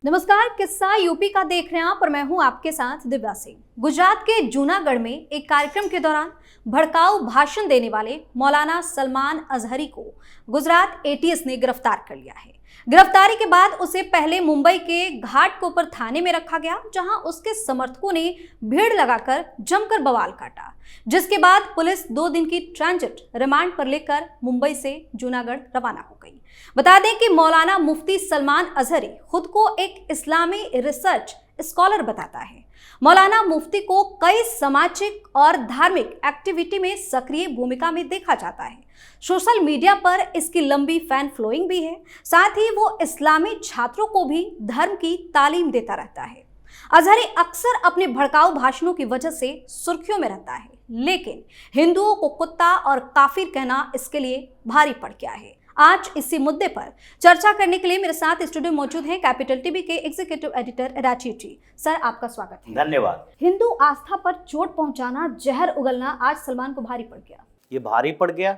नमस्कार, किस्सा यूपी का देख रहे हैं आप और मैं हूं आपके साथ दिव्या सिंह। गुजरात के जूनागढ़ में एक कार्यक्रम के दौरान भड़काऊ भाषण देने वाले मौलाना सलमान अजहरी को गुजरात एटीएस ने गिरफ्तार कर लिया है। गिरफ्तारी के बाद उसे पहले मुंबई के घाटकोपर थाने में रखा गया, जहां उसके समर्थकों ने भीड़ लगाकर जमकर बवाल काटा, जिसके बाद पुलिस 2 दिन की ट्रांजिट रिमांड पर लेकर मुंबई से जूनागढ़ रवाना हो गई। बता दें कि मौलाना मुफ्ती सलमान अजहरी खुद को एक इस्लामी रिसर्च स्कॉलर बताता है। मौलाना मुफ्ती को कई सामाजिक और धार्मिक एक्टिविटी में सक्रिय भूमिका में देखा जाता है। सोशल मीडिया पर इसकी लंबी फैन फॉलोइंग भी है। साथ ही वो इस्लामी छात्रों को भी धर्म की तालीम देता रहता है। अजहरी अक्सर अपने भड़काऊ भाषणों की वजह से सुर्खियों में रहता है, लेकिन हिंदुओं को कुत्ता और काफिर कहना इसके लिए भारी पड़ गया है। आज इसी मुद्दे पर चर्चा करने के लिए मेरे साथ स्टूडियो मौजूद हैं कैपिटल टीवी के एग्जीक्यूटिव एडिटर राजीव जी। सर, आपका स्वागत है। धन्यवाद। हिंदू आस्था पर चोट पहुंचाना, जहर उगलना आज सलमान को भारी पड़ गया। ये भारी पड़ गया।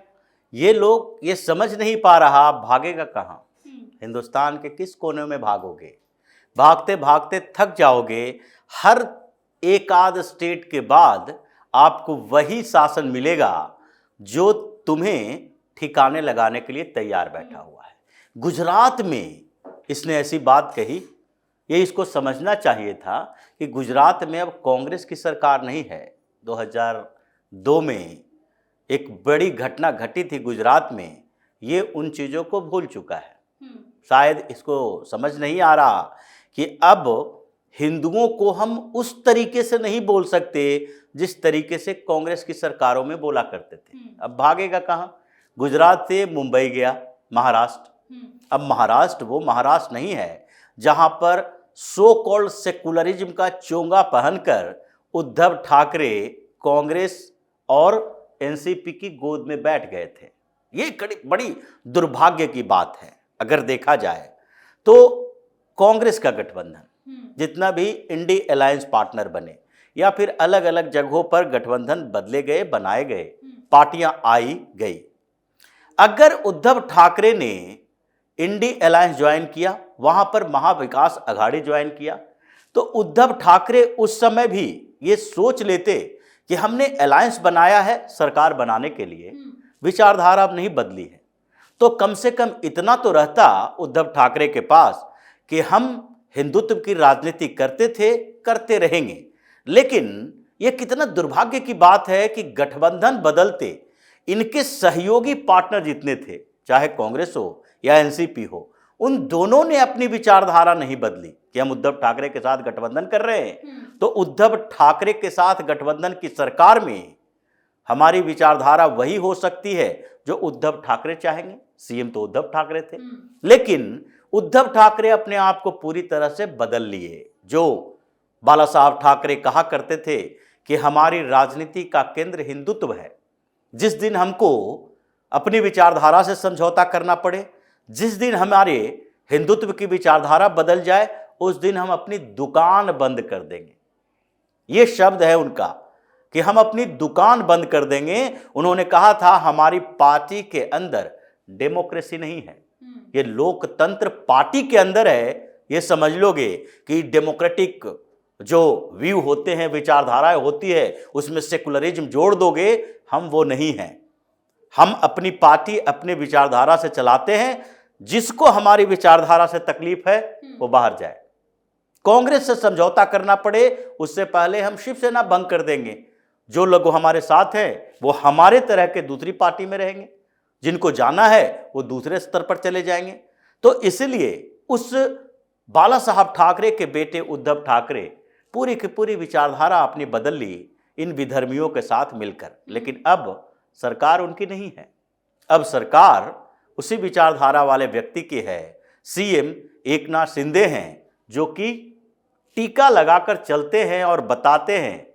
ये लोग ये समझ नहीं पा रहा भागेगा कहाँ। हिंदुस्तान के किस कोने में भागोगे? भागते भागते थक जाओगे। हर एक आध स्टेट के बाद आपको वही शासन मिलेगा जो तुम्हें ठिकाने लगाने के लिए तैयार बैठा हुआ है। गुजरात में इसने ऐसी बात कही, ये इसको समझना चाहिए था कि गुजरात में अब कांग्रेस की सरकार नहीं है। 2002 में एक बड़ी घटना घटी थी गुजरात में, ये उन चीज़ों को भूल चुका है। शायद इसको समझ नहीं आ रहा कि अब हिंदुओं को हम उस तरीके से नहीं बोल सकते जिस तरीके से कांग्रेस की सरकारों में बोला करते थे। अब भागेगा कहाँ? गुजरात से मुंबई गया, महाराष्ट्र। अब महाराष्ट्र वो महाराष्ट्र नहीं है जहां पर सो कॉल्ड सेकुलरिज्म का चोंगा पहनकर उद्धव ठाकरे कांग्रेस और एनसीपी की गोद में बैठ गए थे। ये बड़ी दुर्भाग्य की बात है। अगर देखा जाए तो कांग्रेस का गठबंधन जितना भी इंडी अलायंस पार्टनर बने या फिर अलग अलग जगहों पर गठबंधन बदले गए, बनाए गए, पार्टियां आई गई। अगर उद्धव ठाकरे ने इंडी अलायंस ज्वाइन किया, वहां पर महाविकास अघाड़ी ज्वाइन किया, तो उद्धव ठाकरे उस समय भी ये सोच लेते कि हमने अलायंस बनाया है सरकार बनाने के लिए, विचारधारा अब नहीं बदली है, तो कम से कम इतना तो रहता उद्धव ठाकरे के पास कि हम हिंदुत्व की राजनीति करते थे, करते रहेंगे। लेकिन यह कितना दुर्भाग्य की बात है कि गठबंधन बदलते इनके सहयोगी पार्टनर जितने थे, चाहे कांग्रेस हो या एनसीपी हो, उन दोनों ने अपनी विचारधारा नहीं बदली कि हम उद्धव ठाकरे के साथ गठबंधन कर रहे हैं, तो उद्धव ठाकरे के साथ गठबंधन की सरकार में हमारी विचारधारा वही हो सकती है जो उद्धव ठाकरे चाहेंगे। सीएम तो उद्धव ठाकरे थे, लेकिन उद्धव ठाकरे अपने आप को पूरी तरह से बदल लिए। जो बाला साहब ठाकरे कहा करते थे कि हमारी राजनीति का केंद्र हिंदुत्व है, जिस दिन हमको अपनी विचारधारा से समझौता करना पड़े, जिस दिन हमारे हिंदुत्व की विचारधारा बदल जाए, उस दिन हम अपनी दुकान बंद कर देंगे। ये शब्द है उनका कि हम अपनी दुकान बंद कर देंगे। उन्होंने कहा था हमारी पार्टी के अंदर डेमोक्रेसी नहीं है, ये लोकतंत्र पार्टी के अंदर है। ये समझ लोगे कि डेमोक्रेटिक जो व्यू होते हैं, विचारधाराएं होती है, उसमें सेकुलरिज्म जोड़ दोगे, हम वो नहीं हैं। हम अपनी पार्टी अपने विचारधारा से चलाते हैं। जिसको हमारी विचारधारा से तकलीफ है वो बाहर जाए। कांग्रेस से समझौता करना पड़े उससे पहले हम शिवसेना भंग कर देंगे। जो लोग हमारे साथ हैं वो हमारे तरह के दूसरी पार्टी में रहेंगे, जिनको जाना है वो दूसरे स्तर पर चले जाएंगे। तो इसलिए उस बाला साहब ठाकरे के बेटे उद्धव ठाकरे पूरी की पूरी विचारधारा अपनी बदल ली इन विधर्मियों के साथ मिलकर। लेकिन अब सरकार उनकी नहीं है, अब सरकार उसी विचारधारा वाले व्यक्ति की है। सीएम एकनाथ शिंदे हैं, जो कि टीका लगाकर चलते हैं और बताते हैं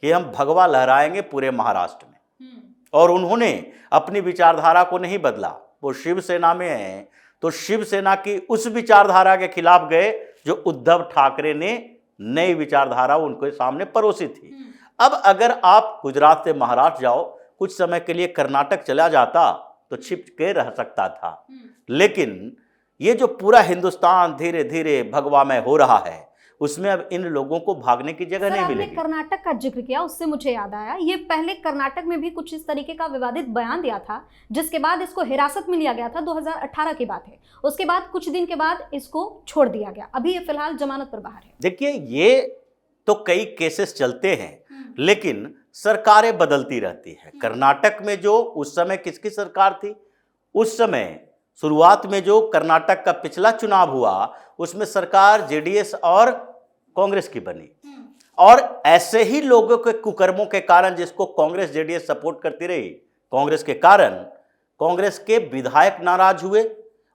कि हम भगवा लहराएंगे पूरे महाराष्ट्र में। और उन्होंने अपनी विचारधारा को नहीं बदला। वो शिवसेना में हैं तो शिवसेना की उस विचारधारा के खिलाफ गए जो उद्धव ठाकरे ने नई विचारधारा उनके सामने परोसी थी। अब अगर आप गुजरात से महाराष्ट्र जाओ, कुछ समय के लिए कर्नाटक चला जाता तो छिप के रह सकता था, लेकिन ये जो पूरा हिंदुस्तान धीरे धीरे भगवामय हो रहा है, उसमें अब इन लोगों को भागने की जगह नहीं आपने मिलेगी। कर्नाटक का जिक्र किया, उससे मुझे याद आया, ये पहले कर्नाटक में भी कुछ इस तरीके का विवादित बयान दिया था, जिसके बाद इसको हिरासत में लिया गया था। 2018 की बात है। उसके बाद कुछ दिन के बाद इसको छोड़ दिया गया। अभी ये फिलहाल जमानत पर बाहर है। देखिए, ये तो कई केसेस चलते हैं, लेकिन सरकारें बदलती रहती है। कर्नाटक में जो उस समय किसकी सरकार थी, उस समय शुरुआत में जो कर्नाटक का पिछला चुनाव हुआ, उसमें सरकार जेडीएस और कांग्रेस की बनी। और ऐसे ही लोगों के कुकर्मों के कारण, जिसको कांग्रेस जेडीएस सपोर्ट करती रही, कांग्रेस के कारण कांग्रेस के विधायक नाराज हुए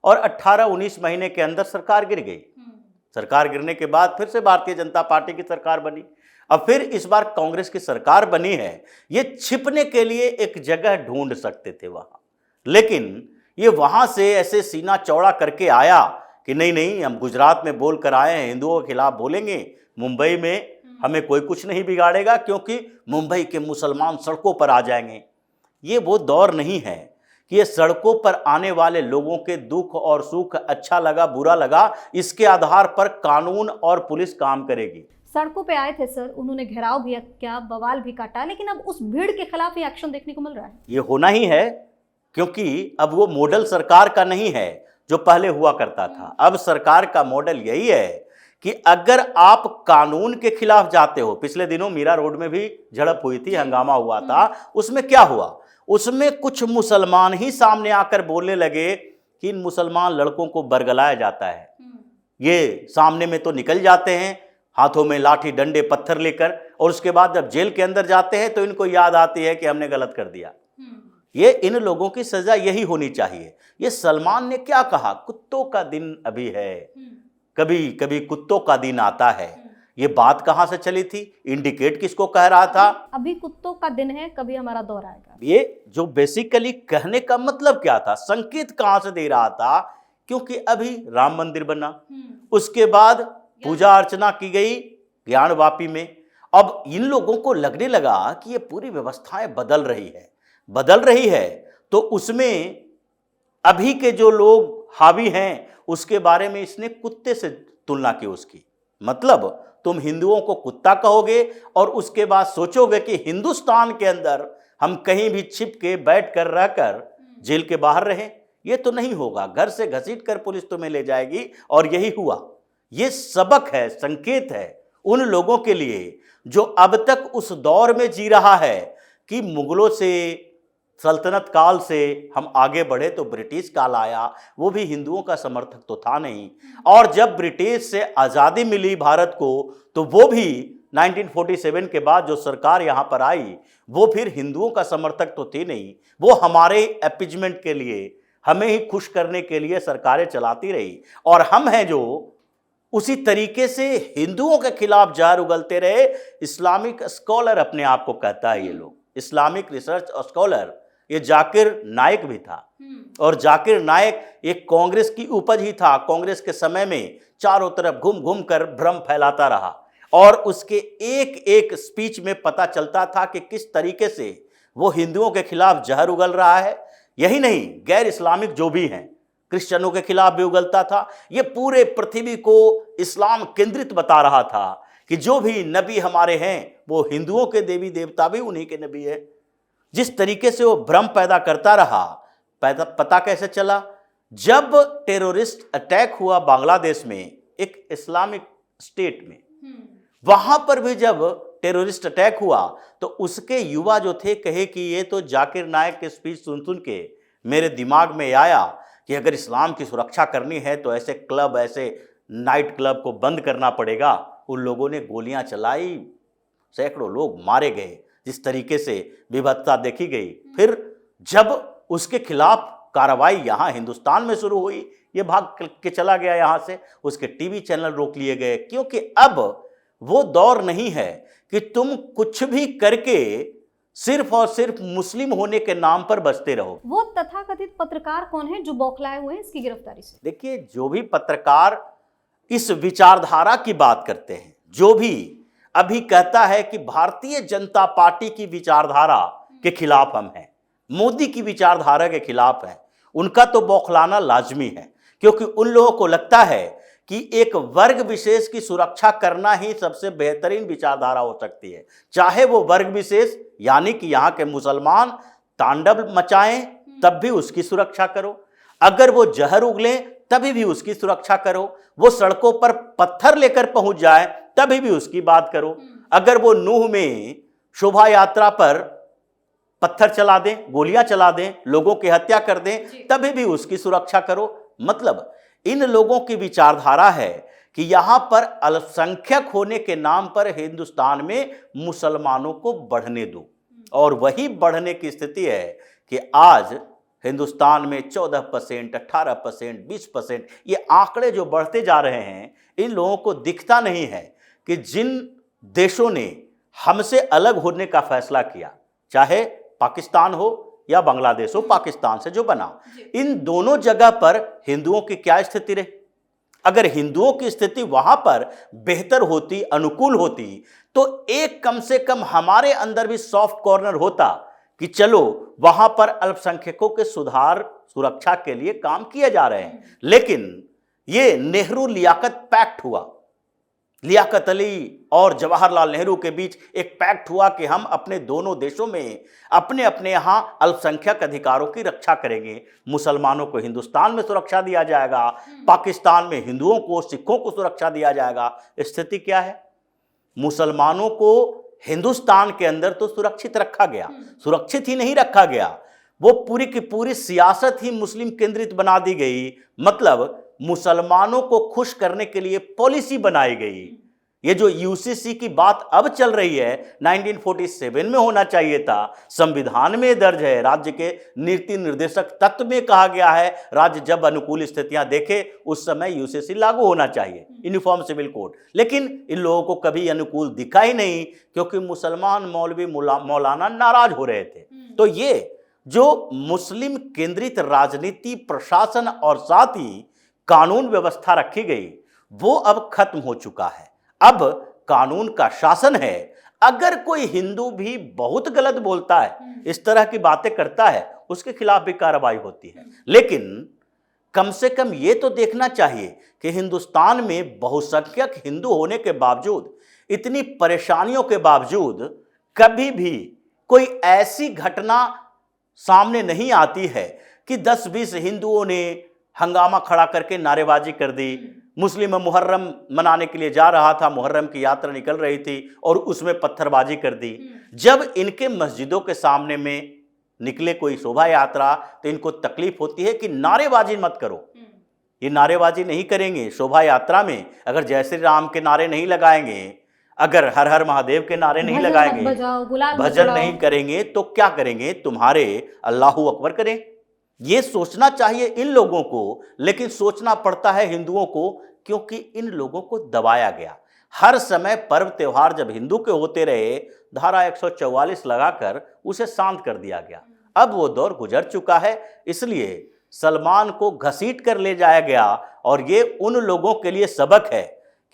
और 18-19 महीने के अंदर सरकार गिर गई। सरकार गिरने के बाद फिर से भारतीय जनता पार्टी की सरकार बनी। अब फिर इस बार कांग्रेस की सरकार बनी है। ये छिपने के लिए एक जगह ढूंढ सकते थे वहां, लेकिन ये वहां से ऐसे सीना चौड़ा करके आया कि नहीं नहीं, हम गुजरात में बोल कर आए हैं, हिंदुओं के खिलाफ बोलेंगे, मुंबई में हमें कोई कुछ नहीं बिगाड़ेगा क्योंकि मुंबई के मुसलमान सड़कों पर आ जाएंगे। ये वो दौर नहीं है कि ये सड़कों पर आने वाले लोगों के दुख और सुख, अच्छा लगा बुरा लगा, इसके आधार पर कानून और पुलिस काम करेगी। सड़कों पे आए थे सर, उन्होंने घेराव भी किया, बवाल भी काटा, लेकिन अब उस भीड़ के खिलाफ ये एक्शन देखने को मिल रहा है। ये होना ही है, क्योंकि अब वो मॉडल सरकार का नहीं है जो पहले हुआ करता था। अब सरकार का मॉडल यही है कि अगर आप कानून के खिलाफ जाते हो, पिछले दिनों मीरा रोड में भी झड़प हुई थी, हंगामा हुआ था, उसमें क्या हुआ, उसमें कुछ मुसलमान ही सामने आकर बोलने लगे कि इन मुसलमान लड़कों को बरगलाया जाता है, ये सामने में तो निकल जाते हैं हाथों में लाठी डंडे पत्थर लेकर, और उसके बाद जब जेल के अंदर जाते हैं तो इनको याद आती है कि हमने गलत कर दिया। ये इन लोगों की सजा यही होनी चाहिए। ये सलमान ने क्या कहा, कुत्तों का दिन अभी है, कभी कभी कुत्तों का दिन आता है। ये बात कहां से चली थी, इंडिकेट किसको कह रहा था, अभी कुत्तों का दिन है, कभी हमारा दौर आएगा। ये जो बेसिकली कहने का मतलब क्या था, संकेत कहां से दे रहा था, क्योंकि अभी राम मंदिर बना, उसके बाद पूजा अर्चना की गई ज्ञानवापी में। अब इन लोगों को लगने लगा कि ये पूरी व्यवस्थाएं बदल रही है, तो उसमें अभी के जो लोग हावी हैं उसके बारे में इसने कुत्ते से तुलना की उसकी। मतलब तुम हिंदुओं को कुत्ता कहोगे और उसके बाद सोचोगे कि हिंदुस्तान के अंदर हम कहीं भी छिप के बैठ कर रहकर जेल के बाहर रहें। ये तो नहीं होगा, घर से घसीट कर पुलिस तुम्हें ले जाएगी, और यही हुआ। ये सबक है, संकेत है उन लोगों के लिए जो अब तक उस दौर में जी रहा है कि मुगलों से, सल्तनत काल से हम आगे बढ़े तो ब्रिटिश काल आया, वो भी हिंदुओं का समर्थक तो था नहीं, और जब ब्रिटिश से आज़ादी मिली भारत को तो वो भी 1947 के बाद जो सरकार यहाँ पर आई वो फिर हिंदुओं का समर्थक तो थी नहीं, वो हमारे एपीजमेंट के लिए, हमें ही खुश करने के लिए सरकारें चलाती रही, और हम हैं जो उसी तरीके से हिंदुओं के खिलाफ जहर उगलते रहे। इस्लामिक स्कॉलर अपने आप को कहता है ये लोग, इस्लामिक रिसर्च स्कॉलर। ये जाकिर नाइक भी था, और जाकिर नाइक एक कांग्रेस की उपज ही था। कांग्रेस के समय में चारों तरफ घूम घूम कर भ्रम फैलाता रहा, और उसके एक एक स्पीच में पता चलता था कि किस तरीके से वो हिंदुओं के खिलाफ जहर उगल रहा है। यही नहीं, गैर इस्लामिक जो भी हैं, क्रिश्चियनों के खिलाफ भी उगलता था। ये पूरे पृथ्वी को इस्लाम केंद्रित बता रहा था कि जो भी नबी हमारे हैं वो हिंदुओं के देवी देवता भी उन्हीं के नबी है। जिस तरीके से वो भ्रम पैदा करता रहा, पता कैसे चला, जब टेररिस्ट अटैक हुआ बांग्लादेश में, एक इस्लामिक स्टेट में, वहां पर भी जब टेररिस्ट अटैक हुआ तो उसके युवा जो थे कहे कि ये तो जाकिर नाइक के स्पीच सुन के मेरे दिमाग में आया कि अगर इस्लाम की सुरक्षा करनी है तो ऐसे क्लब, ऐसे नाइट क्लब को बंद करना पड़ेगा। उन लोगों ने गोलियां चलाई, सैकड़ों लोग मारे गए, जिस तरीके से विभत्सता देखी गई। फिर जब उसके खिलाफ कार्रवाई यहाँ हिंदुस्तान में शुरू हुई, ये भाग के चला गया यहाँ से, उसके टीवी चैनल रोक लिए गए, क्योंकि अब वो दौर नहीं है कि तुम कुछ भी करके सिर्फ और सिर्फ मुस्लिम होने के नाम पर बचते रहो। वो तथाकथित पत्रकार कौन है जो बौखलाए हुए हैं इसकी गिरफ्तारी से? देखिए, जो भी पत्रकार इस विचारधारा की बात करते हैं, जो भी अभी कहता है कि भारतीय जनता पार्टी की विचारधारा के खिलाफ हम हैं, मोदी की विचारधारा के खिलाफ हैं, उनका तो बौखलाना लाजमी है, क्योंकि उन लोगों को लगता है कि एक वर्ग विशेष की सुरक्षा करना ही सबसे बेहतरीन विचारधारा हो सकती है। चाहे वो वर्ग विशेष यानी कि यहाँ के मुसलमान तांडव मचाएं तब भी उसकी सुरक्षा करो, अगर वो जहर उगलें तभी भी उसकी सुरक्षा करो, वो सड़कों पर पत्थर लेकर पहुंच जाए तभी भी उसकी बात करो, अगर वो नूह में शोभा यात्रा पर पत्थर चला दें, गोलियां चला दें, लोगों की हत्या कर दें तभी भी उसकी सुरक्षा करो। मतलब इन लोगों की विचारधारा है कि यहां पर अल्पसंख्यक होने के नाम पर हिंदुस्तान में मुसलमानों को बढ़ने दो, और वही बढ़ने की स्थिति है कि आज हिंदुस्तान में 14%, 18%, 20% ये आंकड़े जो बढ़ते जा रहे हैं, इन लोगों को दिखता नहीं है कि जिन देशों ने हमसे अलग होने का फैसला किया, चाहे पाकिस्तान हो या बांग्लादेश हो, पाकिस्तान से जो बना, इन दोनों जगह पर हिंदुओं की क्या स्थिति रही। अगर हिंदुओं की स्थिति वहां पर बेहतर होती, अनुकूल होती, तो एक कम से कम हमारे अंदर भी सॉफ्ट कॉर्नर होता कि चलो वहां पर अल्पसंख्यकों के सुधार सुरक्षा के लिए काम किए जा रहे हैं। लेकिन ये नेहरू लियाकत पैक्ट हुआ, लियाकत अली और जवाहरलाल नेहरू के बीच एक पैक्ट हुआ कि हम अपने दोनों देशों में अपने अपने यहाँ अल्पसंख्यक अधिकारों की रक्षा करेंगे। मुसलमानों को हिंदुस्तान में सुरक्षा दिया जाएगा, पाकिस्तान में हिंदुओं को, सिखों को सुरक्षा दिया जाएगा। स्थिति क्या है? मुसलमानों को हिंदुस्तान के अंदर तो सुरक्षित रखा गया, सुरक्षित ही नहीं रखा गया, वो पूरी की पूरी सियासत ही मुस्लिम केंद्रित बना दी गई। मतलब मुसलमानों को खुश करने के लिए पॉलिसी बनाई गई। ये जो यूसीसी की बात अब चल रही है, 1947 में होना चाहिए था, संविधान में दर्ज है, राज्य के नीति निर्देशक तत्व में कहा गया है, राज्य जब अनुकूल स्थितियां देखे उस समय यूसीसी लागू होना चाहिए, यूनिफॉर्म सिविल कोड। लेकिन इन लोगों को कभी अनुकूल दिखा ही नहीं, क्योंकि मुसलमान मौलवी मौलाना नाराज हो रहे थे। तो ये जो मुस्लिम केंद्रित राजनीति, प्रशासन और साथ ही कानून व्यवस्था रखी गई, वो अब खत्म हो चुका है। अब कानून का शासन है। अगर कोई हिंदू भी बहुत गलत बोलता है, इस तरह की बातें करता है, उसके खिलाफ भी कार्रवाई होती है। लेकिन कम से कम ये तो देखना चाहिए कि हिंदुस्तान में बहुसंख्यक हिंदू होने के बावजूद, इतनी परेशानियों के बावजूद, कभी भी कोई ऐसी घटना सामने नहीं आती है कि 10-20 हिंदुओं ने हंगामा खड़ा करके नारेबाजी कर दी। मुस्लिम मुहर्रम मनाने के लिए जा रहा था, मुहर्रम की यात्रा निकल रही थी और उसमें पत्थरबाजी कर दी। जब इनके मस्जिदों के सामने में निकले कोई शोभा यात्रा तो इनको तकलीफ होती है कि नारेबाजी मत करो। ये नारेबाजी नहीं करेंगे शोभा यात्रा में, अगर जय श्री राम के नारे नहीं लगाएंगे, अगर हर हर महादेव के नारे नहीं लगाएंगे, भजन नहीं करेंगे, तो क्या करेंगे? तुम्हारे अल्लाहू अकबर करें। ये सोचना चाहिए इन लोगों को, लेकिन सोचना पड़ता है हिंदुओं को, क्योंकि इन लोगों को दबाया गया। हर समय पर्व त्योहार जब हिंदू के होते रहे, धारा 144 लगाकर उसे शांत कर दिया गया। अब वो दौर गुजर चुका है, इसलिए सलमान को घसीट कर ले जाया गया। और ये उन लोगों के लिए सबक है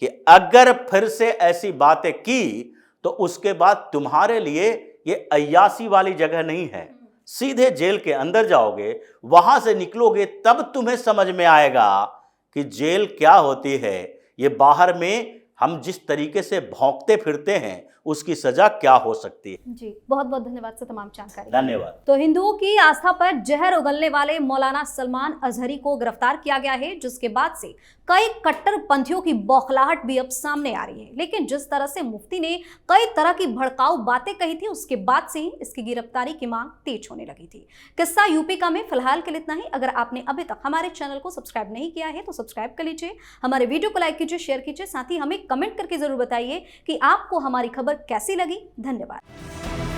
कि अगर फिर से ऐसी बातें की तो उसके बाद तुम्हारे लिए ये अय्यासी वाली जगह नहीं है, सीधे जेल के अंदर जाओगे, वहां से निकलोगे तब तुम्हें समझ में आएगा कि जेल क्या होती है। ये बाहर में हम जिस तरीके से भौंकते फिरते हैं उसकी सजा क्या हो सकती है। जी बहुत बहुत धन्यवाद सर तमाम जानकारी। धन्यवाद। तो हिंदुओं की आस्था पर जहर उगलने वाले मौलाना सलमान अजहरी को गिरफ्तार किया गया है, जिसके बाद से कई कट्टरपंथियों की बौखलाहट भी अब सामने आ रही है। लेकिन जिस तरह से मुफ्ती ने कई तरह की भड़काऊ बातें कही थी, उसके बाद से ही इसकी गिरफ्तारी की मांग तेज होने लगी थी। किस्सा यूपी का में फिलहाल के लिए इतना ही। अगर आपने अभी तक हमारे चैनल को सब्सक्राइब नहीं किया है तो सब्सक्राइब कर लीजिए, हमारे वीडियो को लाइक कीजिए, शेयर कीजिए, साथ ही हमें कमेंट करके जरूर बताइए कि आपको हमारी खबर कैसी लगी। धन्यवाद।